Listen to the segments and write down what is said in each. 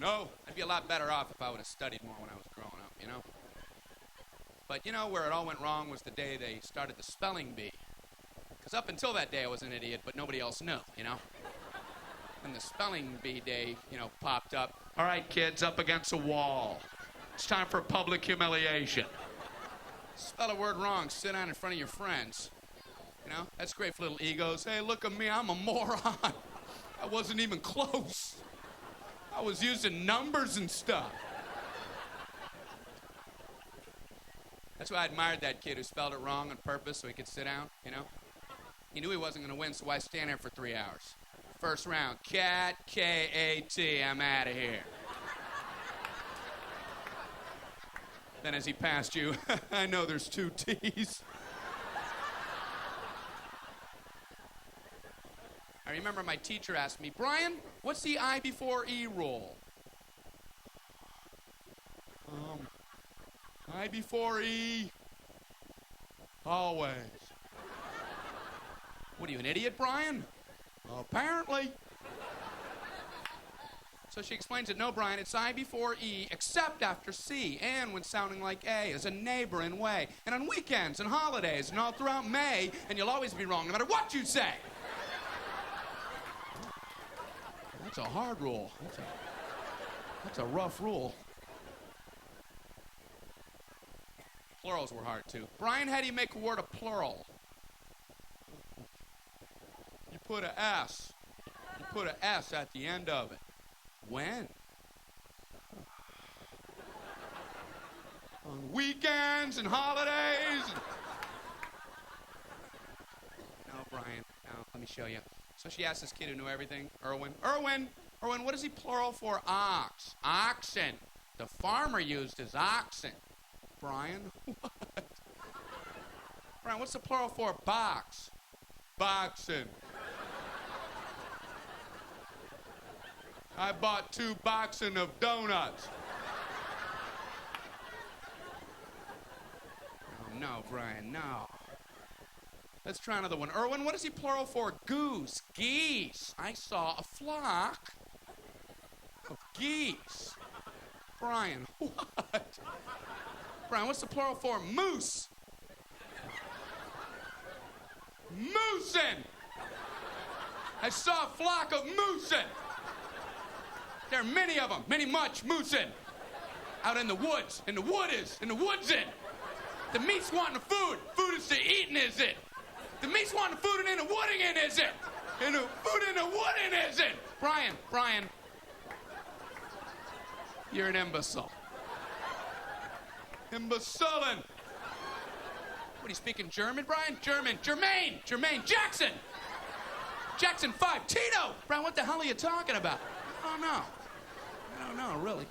No, I'd be a lot better off if I would have studied more when I was growing up, you know? But you know where it all went wrong was the day they started the spelling bee. Because up until that day I was an idiot, but nobody else knew, you know? When the spelling bee day, popped up. All right, kids, up against a wall. It's time for public humiliation. Spell a word wrong, sit down in front of your friends. You know, that's great for little egos. Hey, look at me, I'm a moron. I wasn't even close. I was using numbers and stuff. That's why I admired that kid who spelled it wrong on purpose so he could sit down, you know? He knew he wasn't going to win, so why stand there for 3 hours? First round, cat, K-A-T, I'm out of here. Then as he passed you, I know there's 2 T's. I remember my teacher asked me, Brian, what's the I before E rule? I before E, always. What are you, an idiot, Brian? Well, apparently. So she explains it, no, Brian, it's I before E, except after C, and when sounding like A, as a neighboring way, and on weekends and holidays, and all throughout May, and you'll always be wrong, no matter what you say. That's a hard rule. That's a rough rule. Plurals were hard, too. Brian, how do you make a word a plural? You put an S. You put an S at the end of it. When? On weekends and holidays. No, Brian. No, let me show you. So she asked this kid who knew everything, Erwin, what is he plural for? Ox. Oxen. The farmer used his oxen. Brian, what? Brian, what's the plural for box? Boxen. I bought 2 boxen of donuts. Oh, no, Brian, no. Let's try another one. Erwin, what is he plural for? Goose. Geese. I saw a flock of geese. Brian, what? Brian, what's the plural for? Moose. Moosin. I saw a flock of moosin. There are many of them, much moosin. Out in the woods, in the woodsin. The meat's wanting the food. Food is to eating, is it? The meat's wanting the food and in the wooding in, is it? And the food in the wooding, is it? Brian. You're an imbecile. Imbecilin'. What, are you speaking German, Brian? Jermaine Jackson. Jackson 5, Tito. Brian, what the hell are you talking about? I don't know, really.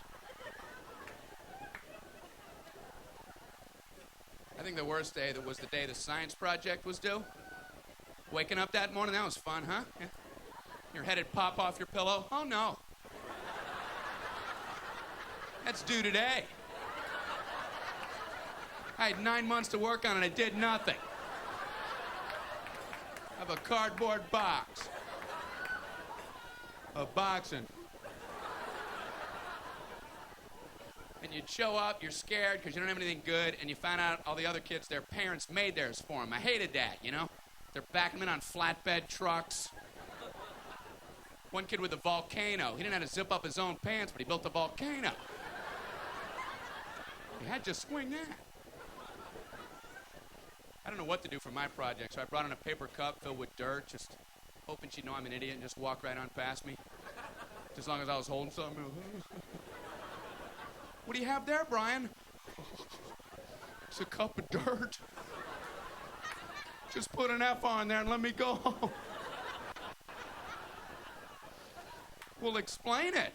I think the worst day was the day the science project was due. Waking up that morning, that was fun, huh? Yeah. Your head'd pop off your pillow. Oh, no. That's due today. I had 9 months to work on it. I did nothing. I have a cardboard box. A boxing. And you'd show up, you're scared because you don't have anything good, and you find out all the other kids, their parents made theirs for them. I hated that, you know? They're backing them in on flatbed trucks. One kid with a volcano. He didn't have to zip up his own pants, but he built a volcano. You had to swing that. I don't know what to do for my project, so I brought in a paper cup filled with dirt, just hoping she'd know I'm an idiot and just walk right on past me. Just as long as I was holding something. What do you have there, Brian? It's a cup of dirt. Just put an F on there and let me go. Well, explain it.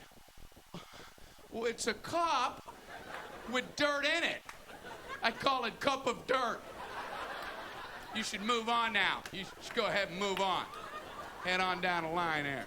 Well, it's a cup with dirt in it. I call it cup of dirt. You should move on now. You should go ahead and move on. Head on down the line there.